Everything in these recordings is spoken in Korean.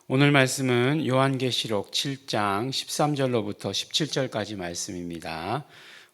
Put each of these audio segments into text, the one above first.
오늘 말씀은 요한계시록 7장 13절로부터 17절까지 말씀입니다.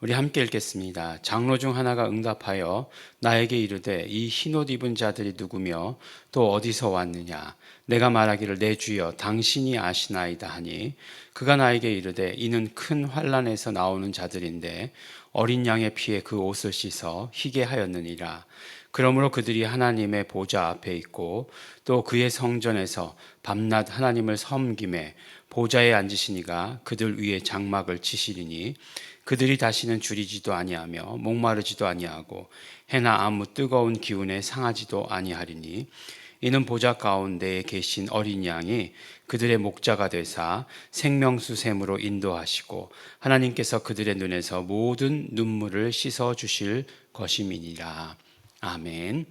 우리 함께 읽겠습니다. 장로 중 하나가 응답하여 나에게 이르되 이 흰옷 입은 자들이 누구며 또 어디서 왔느냐? 내가 말하기를 내 주여 당신이 아시나이다 하니 그가 나에게 이르되 이는 큰 환난에서 나오는 자들인데 어린 양의 피에 그 옷을 씻어 희게 하였느니라. 그러므로 그들이 하나님의 보좌 앞에 있고 또 그의 성전에서 밤낮 하나님을 섬김에 보좌에 앉으시니가 그들 위에 장막을 치시리니 그들이 다시는 줄이지도 아니하며 목마르지도 아니하고 해나 아무 뜨거운 기운에 상하지도 아니하리니 이는 보좌 가운데에 계신 어린 양이 그들의 목자가 되사 생명수 샘으로 인도하시고 하나님께서 그들의 눈에서 모든 눈물을 씻어 주실 것임이니라. 아멘.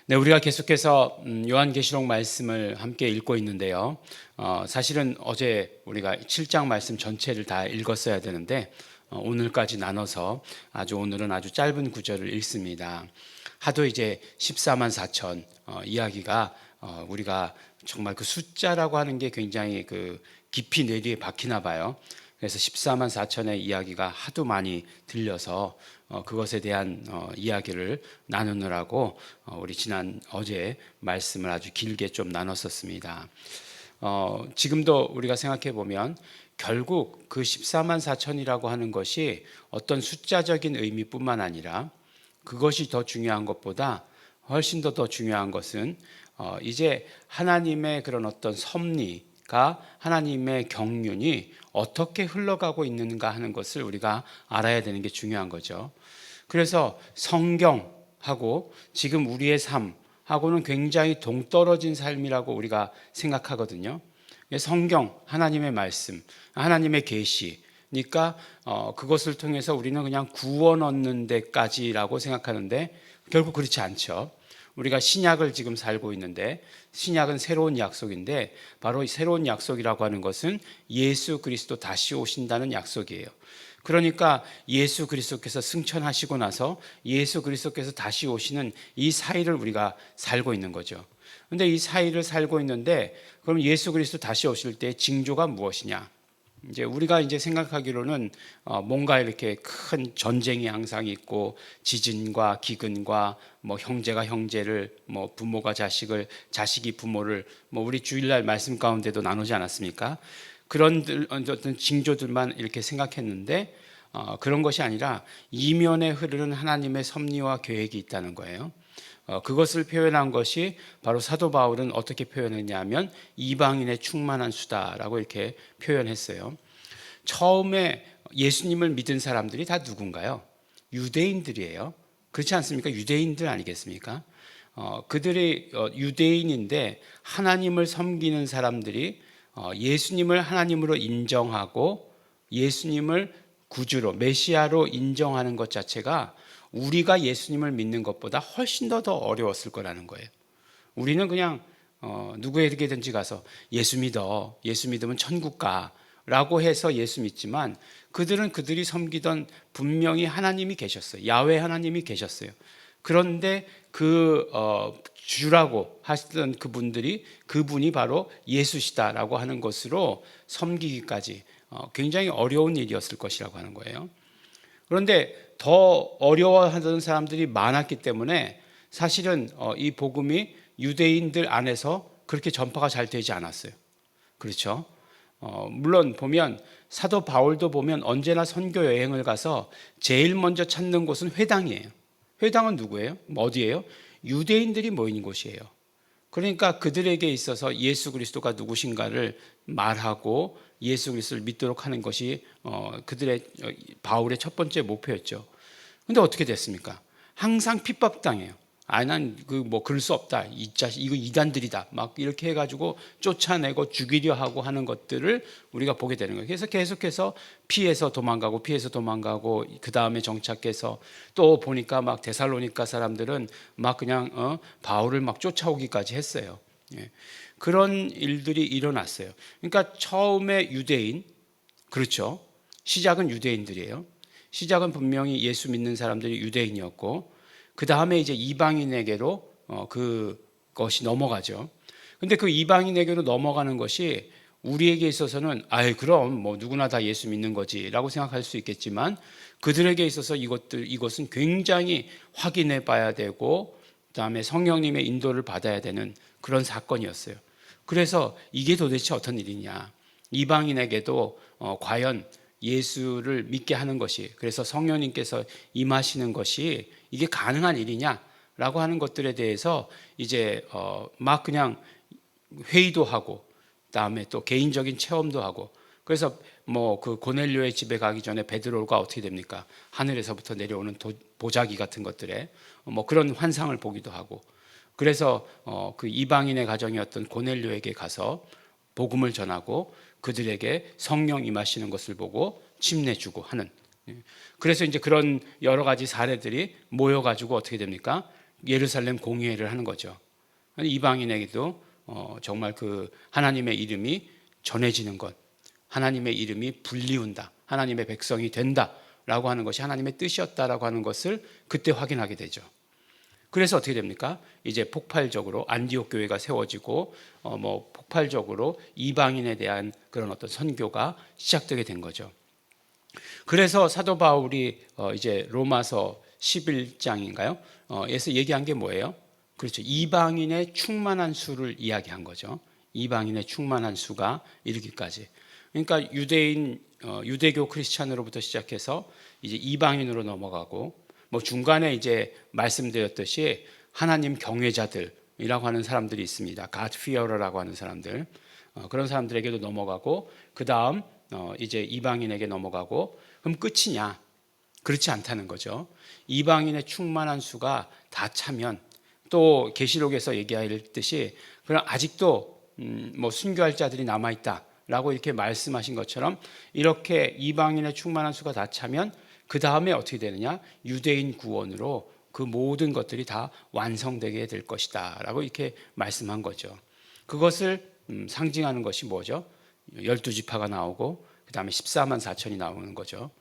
네, 우리가 계속해서 요한계시록 말씀을 함께 읽고 있는데요. 사실은 어제 우리가 7장 말씀 전체를 다 읽었어야 되는데 오늘까지 나눠서 오늘은 아주 짧은 구절을 읽습니다. 하도 이제 14만 4천 이야기가 우리가 정말 그 숫자라고 하는 게 굉장히 그 깊이 뇌리에 박히나 봐요. 그래서 14만 4천의 이야기가 하도 많이 들려서 그것에 대한 이야기를 나누느라고 우리 어제 말씀을 아주 길게 좀 나눴었습니다. 지금도 우리가 생각해 보면 결국 그 14만 4천이라고 하는 것이 어떤 숫자적인 의미뿐만 아니라 그것이 더 중요한 것보다 훨씬 더 중요한 것은 이제 하나님의 그런 어떤 섭리가 하나님의 경륜이 어떻게 흘러가고 있는가 하는 것을 우리가 알아야 되는 게 중요한 거죠. 그래서 성경하고 지금 우리의 삶하고는 굉장히 동떨어진 삶이라고 우리가 생각하거든요. 성경, 하나님의 말씀, 하나님의 계시니까 그것을 통해서 우리는 그냥 구원 얻는 데까지라고 생각하는데 결국 그렇지 않죠. 우리가 신약을 지금 살고 있는데 신약은 새로운 약속인데 바로 새로운 약속이라고 하는 것은 예수 그리스도 다시 오신다는 약속이에요. 그러니까 예수 그리스도께서 승천하시고 나서 예수 그리스도께서 다시 오시는 이 사이를 우리가 살고 있는 거죠. 그런데 이 사이를 살고 있는데 그럼 예수 그리스도 다시 오실 때 징조가 무엇이냐? 이제 우리가 이제 생각하기로는 뭔가 이렇게 큰 전쟁이 항상 있고 지진과 기근과 뭐 형제가 형제를 뭐 부모가 자식을 자식이 부모를 뭐 우리 주일날 말씀 가운데도 나누지 않았습니까? 그런 어떤 징조들만 이렇게 생각했는데 그런 것이 아니라 이면에 흐르는 하나님의 섭리와 계획이 있다는 거예요. 그것을 표현한 것이 바로 사도 바울은 어떻게 표현했냐면 이방인의 충만한 수다라고 이렇게 표현했어요. 처음에 예수님을 믿은 사람들이 다 누군가요? 유대인들이에요. 그렇지 않습니까? 유대인들 아니겠습니까? 그들이 유대인인데 하나님을 섬기는 사람들이 예수님을 하나님으로 인정하고 예수님을 구주로 메시아로 인정하는 것 자체가 우리가 예수님을 믿는 것보다 훨씬 더 어려웠을 거라는 거예요. 우리는 그냥 누구에게든지 가서 예수 믿어, 예수 믿으면 천국 가라고 해서 예수 믿지만 그들은 그들이 섬기던 분명히 하나님이 계셨어요. 야훼 하나님이 계셨어요. 그런데 그 주라고 하시던 그분이 바로 예수시다라고 하는 것으로 섬기기까지 굉장히 어려운 일이었을 것이라고 하는 거예요. 그런데 더 어려워하던 사람들이 많았기 때문에 사실은 이 복음이 유대인들 안에서 그렇게 전파가 잘 되지 않았어요. 그렇죠? 물론 보면 사도 바울도 보면 언제나 선교 여행을 가서 제일 먼저 찾는 곳은 회당이에요. 회당은 누구예요? 어디예요? 유대인들이 모이는 곳이에요. 그러니까 그들에게 있어서 예수 그리스도가 누구신가를 말하고 예수 그리스도를 믿도록 하는 것이 바울의 첫 번째 목표였죠. 그런데 어떻게 됐습니까? 항상 핍박당해요. 난 그럴 수 없다. 이거 이단들이다. 막 이렇게 해가지고 쫓아내고 죽이려 하고 하는 것들을 우리가 보게 되는 거예요. 그래서 계속해서 피해서 도망가고 그 다음에 정착해서 또 보니까 막 데살로니가 사람들은 막 그냥 바울을 막 쫓아오기까지 했어요. 예. 그런 일들이 일어났어요. 그러니까 처음에 유대인, 그렇죠. 시작은 유대인들이에요. 시작은 분명히 예수 믿는 사람들이 유대인이었고 그 다음에 이제 이방인에게로 그것이 넘어가죠. 근데 그 이방인에게로 넘어가는 것이 우리에게 있어서는 아이 그럼 뭐 누구나 다 예수 믿는 거지라고 생각할 수 있겠지만 그들에게 있어서 이것은 굉장히 확인해 봐야 되고 그다음에 성령님의 인도를 받아야 되는 그런 사건이었어요. 그래서 이게 도대체 어떤 일이냐? 이방인에게도 과연 예수를 믿게 하는 것이, 그래서 성령님께서 임하시는 것이 이게 가능한 일이냐라고 하는 것들에 대해서 이제 막 그냥 회의도 하고 그다음에 또 개인적인 체험도 하고, 그래서 뭐 그 고넬료의 집에 가기 전에 베드로가 어떻게 됩니까? 하늘에서부터 내려오는 보자기 같은 것들에 뭐 그런 환상을 보기도 하고, 그래서 그 이방인의 가정이었던 고넬료에게 가서 복음을 전하고 그들에게 성령 임하시는 것을 보고 침례주고 하는, 그래서 이제 그런 여러 가지 사례들이 모여가지고 어떻게 됩니까? 예루살렘 공회를 하는 거죠. 이방인에게도 정말 그 하나님의 이름이 전해지는 것, 하나님의 이름이 불리운다, 하나님의 백성이 된다라고 하는 것이 하나님의 뜻이었다라고 하는 것을 그때 확인하게 되죠. 그래서 어떻게 됩니까? 이제 폭발적으로 안디옥 교회가 세워지고 뭐 폭발적으로 이방인에 대한 그런 어떤 선교가 시작되게 된 거죠. 그래서 사도 바울이 이제 로마서 11장인가요? 에서 얘기한 게 뭐예요? 그렇죠. 이방인의 충만한 수를 이야기한 거죠. 이방인의 충만한 수가 이르기까지. 그러니까 유대교 크리스찬으로부터 시작해서 이제 이방인으로 넘어가고, 뭐 중간에 이제 말씀드렸듯이 하나님 경외자들이라고 하는 사람들이 있습니다. God fearer라고 하는 사람들, 그런 사람들에게도 넘어가고, 그 다음 이제 이방인에게 넘어가고, 그럼 끝이냐? 그렇지 않다는 거죠. 이방인의 충만한 수가 다 차면, 또 계시록에서 얘기했듯이 그럼 아직도 뭐 순교할 자들이 남아 있다라고 이렇게 말씀하신 것처럼, 이렇게 이방인의 충만한 수가 다 차면 그 다음에 어떻게 되느냐? 유대인 구원으로 그 모든 것들이 다 완성되게 될 것이다라고 이렇게 말씀한 거죠. 그것을 상징하는 것이 뭐죠? 12지파가 나오고 그 다음에 14만 4천이 나오는 거죠.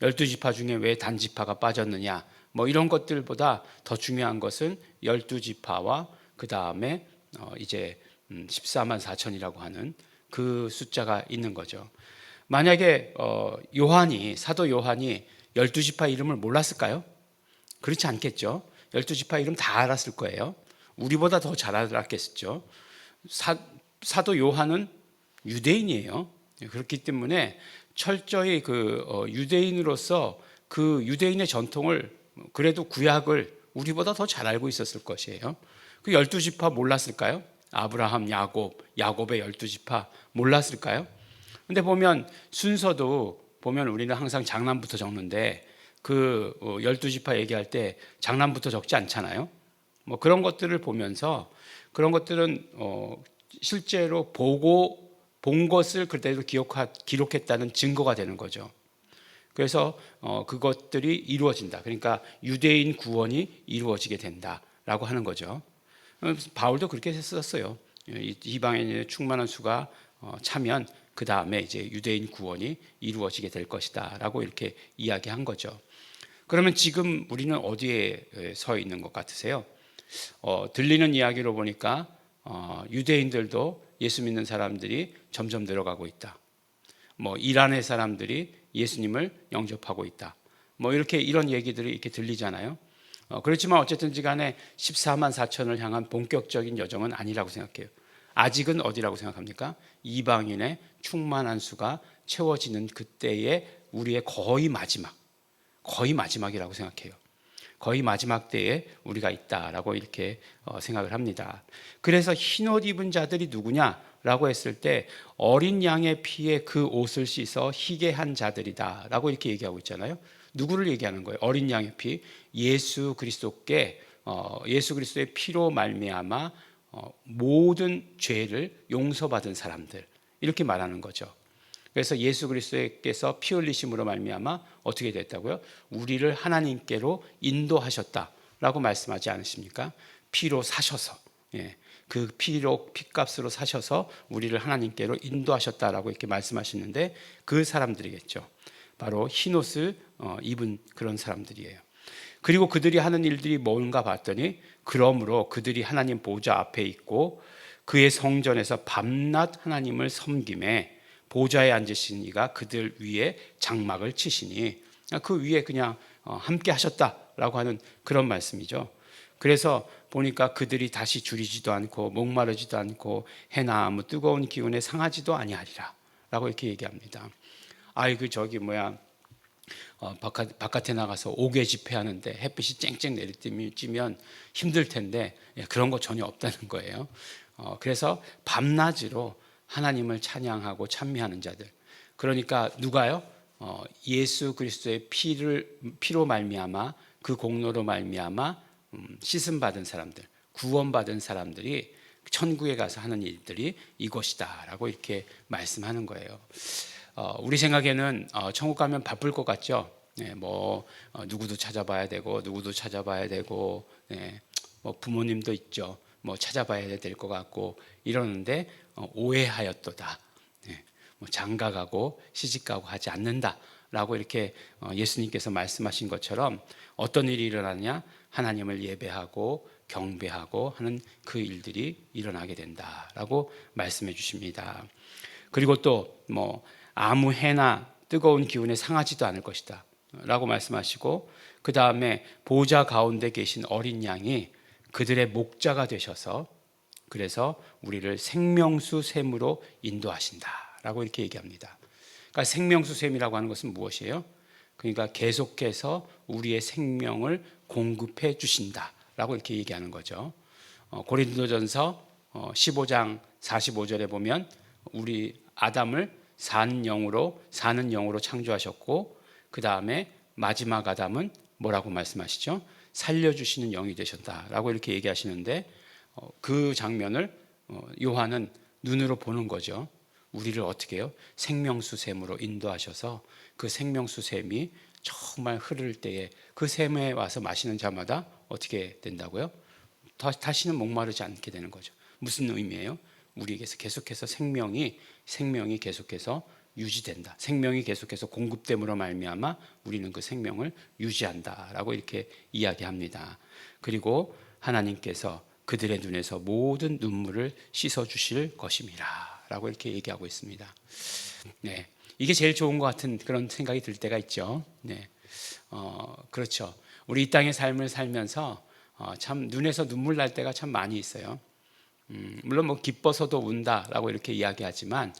12지파 중에 왜 단지파가 빠졌느냐, 뭐 이런 것들보다 더 중요한 것은 12지파와 그 다음에 이제 14만 4천이라고 하는 그 숫자가 있는 거죠. 만약에 사도 요한이 12지파 이름을 몰랐을까요? 그렇지 않겠죠. 12지파 이름 다 알았을 거예요. 우리보다 더 잘 알았겠죠. 사도 요한은 유대인이에요. 그렇기 때문에 철저히 그 유대인으로서 그 유대인의 전통을, 그래도 구약을 우리보다 더 잘 알고 있었을 것이에요. 그 12지파 몰랐을까요? 아브라함, 야곱의 12지파 몰랐을까요? 근데 보면 순서도 보면 우리는 항상 장남부터 적는데 그 12지파 얘기할 때 장남부터 적지 않잖아요. 뭐 그런 것들을 보면서 그런 것들은 실제로 본 것을 그대로 기록했다는 증거가 되는 거죠. 그래서 그것들이 이루어진다. 그러니까 유대인 구원이 이루어지게 된다라고 하는 거죠. 바울도 그렇게 썼어요. 이방인의 충만한 수가 차면 그 다음에 이제 유대인 구원이 이루어지게 될 것이다라고 이렇게 이야기한 거죠. 그러면 지금 우리는 어디에 서 있는 것 같으세요? 들리는 이야기로 보니까 유대인들도 예수 믿는 사람들이 점점 늘어가고 있다. 뭐 이란의 사람들이 예수님을 영접하고 있다. 뭐 이런 얘기들이 이렇게 들리잖아요. 그렇지만 어쨌든지 간에 14만 4천을 향한 본격적인 여정은 아니라고 생각해요. 아직은 어디라고 생각합니까? 이방인의 충만한 수가 채워지는 그때의 우리의 거의 마지막이라고 생각해요. 거의 마지막 때에 우리가 있다라고 이렇게 생각을 합니다. 그래서 흰옷 입은 자들이 누구냐라고 했을 때 어린 양의 피에 그 옷을 씻어 희게 한 자들이다라고 이렇게 얘기하고 있잖아요. 누구를 얘기하는 거예요? 어린 양의 피, 예수 그리스도의 피로 말미암아 모든 죄를 용서받은 사람들, 이렇게 말하는 거죠. 그래서 예수 그리스도께서 피 흘리심으로 말미암아 어떻게 됐다고요? 우리를 하나님께로 인도하셨다라고 말씀하지 않으십니까? 피로 사셔서, 그 피값으로 사셔서 우리를 하나님께로 인도하셨다라고 이렇게 말씀하시는데, 그 사람들이겠죠. 바로 흰옷을 입은 그런 사람들이에요. 그리고 그들이 하는 일들이 뭔가 봤더니, 그러므로 그들이 하나님 보좌 앞에 있고 그의 성전에서 밤낮 하나님을 섬김에 보좌에 앉으신 이가 그들 위에 장막을 치시니, 그 위에 그냥 함께 하셨다라고 하는 그런 말씀이죠. 그래서 보니까 그들이 다시 줄이지도 않고 목마르지도 않고 해나 아무 뜨거운 기운에 상하지도 아니하리라 라고 이렇게 얘기합니다. 바깥에 나가서 옥외 집회하는데 햇빛이 쨍쨍 내리쬐면 힘들 텐데 그런 거 전혀 없다는 거예요. 그래서 밤낮으로 하나님을 찬양하고 찬미하는 자들, 그러니까 누가요? 예수 그리스도의 피로 말미암아, 그 공로로 말미암아 씻음 받은 사람들, 구원받은 사람들이 천국에 가서 하는 일들이 이것이다라고 이렇게 말씀하는 거예요. 우리 생각에는 천국 가면 바쁠 것 같죠. 누구도 찾아봐야 되고 누구도 찾아봐야 되고, 부모님도 있죠. 찾아봐야 될 것 같고 이러는데, 오해하였도다. 장가가고 시집가고 하지 않는다라고 이렇게 예수님께서 말씀하신 것처럼 어떤 일이 일어나냐? 하나님을 예배하고 경배하고 하는 그 일들이 일어나게 된다라고 말씀해 주십니다. 그리고 또 아무 해나 뜨거운 기운에 상하지도 않을 것이다 라고 말씀하시고, 그 다음에 보좌 가운데 계신 어린 양이 그들의 목자가 되셔서 그래서 우리를 생명수 샘으로 인도하신다 라고 이렇게 얘기합니다. 그러니까 생명수 샘이라고 하는 것은 무엇이에요? 그러니까 계속해서 우리의 생명을 공급해 주신다 라고 이렇게 얘기하는 거죠. 고린도전서 15장 45절에 보면 우리 아담을 사는 영으로 창조하셨고, 그 다음에 마지막 아담은 뭐라고 말씀하시죠? 살려주시는 영이 되셨다라고 이렇게 얘기하시는데, 그 장면을 요한은 눈으로 보는 거죠. 우리를 어떻게 해요? 생명수 샘으로 인도하셔서 그 생명수 샘이 정말 흐를 때에 그 샘에 와서 마시는 자마다 어떻게 된다고요? 다시는 목마르지 않게 되는 거죠. 무슨 의미예요? 우리에게서 계속해서 생명이 계속해서 유지된다. 생명이 계속해서 공급됨으로 말미암아 우리는 그 생명을 유지한다라고 이렇게 이야기합니다. 그리고 하나님께서 그들의 눈에서 모든 눈물을 씻어 주실 것임이라라고 이렇게 얘기하고 있습니다. 네, 이게 제일 좋은 것 같은 그런 생각이 들 때가 있죠. 네, 그렇죠. 우리 이 땅의 삶을 살면서 참 눈에서 눈물 날 때가 참 많이 있어요. 물론 기뻐서도 운다라고 이렇게 이야기하지만,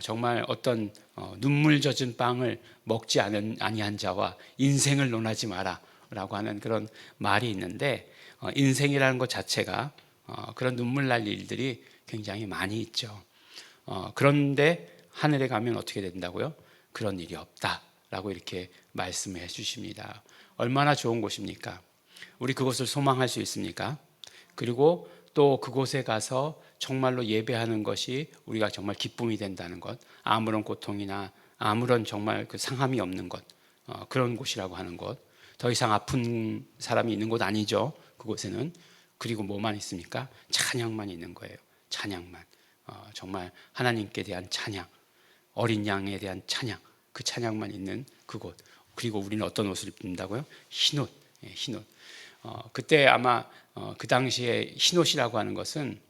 정말 어떤 눈물 젖은 빵을 먹지 아니한 자와 인생을 논하지 마라라고 하는 그런 말이 있는데, 인생이라는 것 자체가 그런 눈물 날 일들이 굉장히 많이 있죠. 그런데 하늘에 가면 어떻게 된다고요? 그런 일이 없다라고 이렇게 말씀을 해주십니다. 얼마나 좋은 곳입니까? 우리 그것을 소망할 수 있습니까? 그리고 또 그곳에 가서 정말로 예배하는 것이 우리가 정말 기쁨이 된다는 것, 아무런 고통이나 아무런 정말 그 상함이 없는 것, 그런 곳이라고 하는 것, 더 이상 아픈 사람이 있는 곳 아니죠, 그곳에는. 그리고 뭐만 있습니까? 찬양만 있는 거예요. 찬양만. 정말 하나님께 대한 찬양, 어린 양에 대한 찬양, 그 찬양만 있는 그곳. 그리고 우리는 어떤 옷을 입는다고요? 흰옷. 흰옷. 그때 아마 그 당시에 흰옷이라고 하는 것은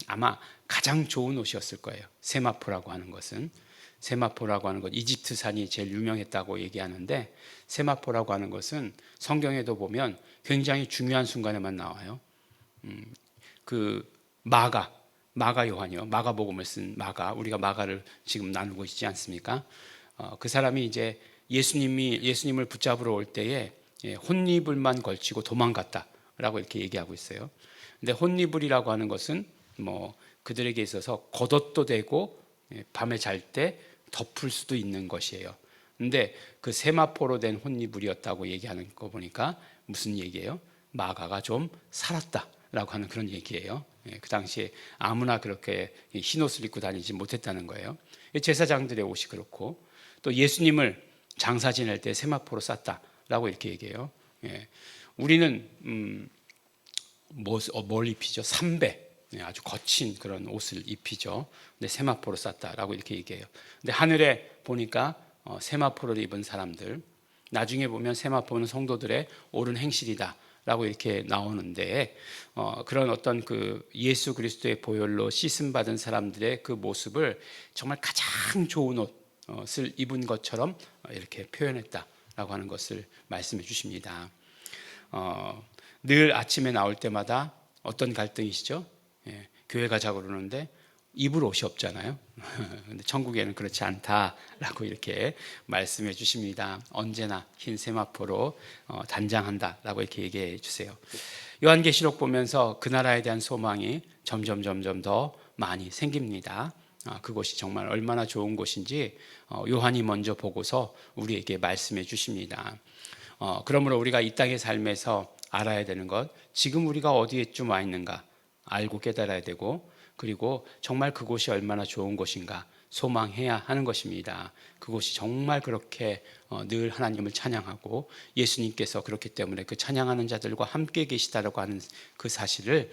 아마 가장 좋은 옷이었을 거예요. 세마포라고 하는 것은, 세마포라고 하는 것, 이집트산이 제일 유명했다고 얘기하는데, 세마포라고 하는 것은 성경에도 보면 굉장히 중요한 순간에만 나와요. 그 마가 요한이요, 마가복음을 쓴 마가, 우리가 마가를 지금 나누고 있지 않습니까? 그 사람이 이제 예수님을 붙잡으러 올 때에 혼이불만 걸치고 도망갔다라고 이렇게 얘기하고 있어요. 근데 혼이불이라고 하는 것은 그들에게 있어서 겉옷도 되고 밤에 잘 때 덮을 수도 있는 것이에요. 근데 그 세마포로 된 혼이불이었다고 얘기하는 거 보니까 무슨 얘기예요? 마가가 좀 살았다라고 하는 그런 얘기예요. 그 당시에 아무나 그렇게 흰옷을 입고 다니지 못했다는 거예요. 제사장들의 옷이 그렇고, 또 예수님을 장사 지낼 때 세마포로 쌌다라고 이렇게 얘기해요. 우리는 뭘 입히죠? 삼배, 아주 거친 그런 옷을 입히죠. 근데 세마포로 쌌다라고 이렇게 얘기해요. 근데 하늘에 보니까 세마포를 입은 사람들, 나중에 보면 세마포는 성도들의 옳은 행실이다라고 라고 이렇게 나오는데 그런 어떤 그 예수 그리스도의 보혈로 씻음 받은 사람들의 그 모습을 정말 가장 좋은 옷을 입은 것처럼 이렇게 표현했다라고 하는 것을 말씀해 주십니다. 늘 아침에 나올 때마다 어떤 갈등이시죠? 교회 가자고 그러는데 입을 옷이 없잖아요. 근데 천국에는 그렇지 않다라고 이렇게 말씀해 주십니다. 언제나 흰 세마포로 단장한다라고 이렇게 얘기해 주세요. 요한계시록 보면서 그 나라에 대한 소망이 점점 더 많이 생깁니다. 그곳이 정말 얼마나 좋은 곳인지 요한이 먼저 보고서 우리에게 말씀해 주십니다. 그러므로 우리가 이 땅의 삶에서 알아야 되는 것, 지금 우리가 어디에쯤 와 있는가 알고 깨달아야 되고, 그리고 정말 그곳이 얼마나 좋은 곳인가 소망해야 하는 것입니다. 그곳이 정말 그렇게 늘 하나님을 찬양하고 예수님께서 그렇기 때문에 그 찬양하는 자들과 함께 계시다라고 하는 그 사실을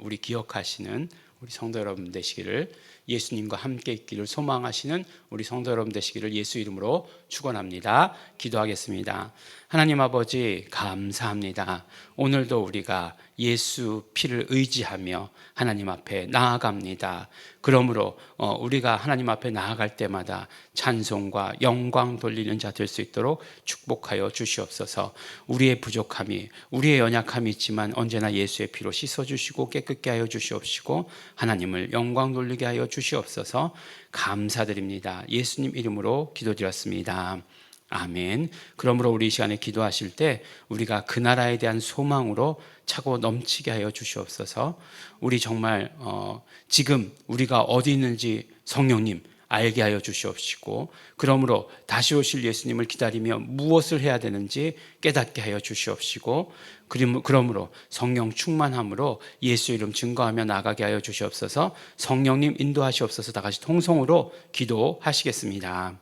우리 기억하시는 우리 성도 여러분 되시기를, 예수님과 함께 있기를 소망하시는 우리 성도 여러분 되시기를 예수 이름으로 축원합니다. 기도하겠습니다. 하나님 아버지 감사합니다. 오늘도 우리가 예수 피를 의지하며 하나님 앞에 나아갑니다. 그러므로 우리가 하나님 앞에 나아갈 때마다 찬송과 영광 돌리는 자 될 수 있도록 축복하여 주시옵소서. 우리의 부족함이, 우리의 연약함이 있지만 언제나 예수의 피로 씻어주시고 깨끗게 하여 주시옵시고 하나님을 영광 돌리게 하여 주시옵소서. 감사드립니다. 예수님 이름으로 기도드렸습니다. 아멘. 그러므로 우리 이 시간에 기도하실 때 우리가 그 나라에 대한 소망으로 차고 넘치게 하여 주시옵소서. 우리 정말 지금 우리가 어디 있는지 성령님 알게 하여 주시옵시고, 그러므로 다시 오실 예수님을 기다리며 무엇을 해야 되는지 깨닫게 하여 주시옵시고, 그러므로 성령 충만함으로 예수 이름 증거하며 나가게 하여 주시옵소서. 성령님 인도하시옵소서. 다 같이 통성으로 기도하시겠습니다.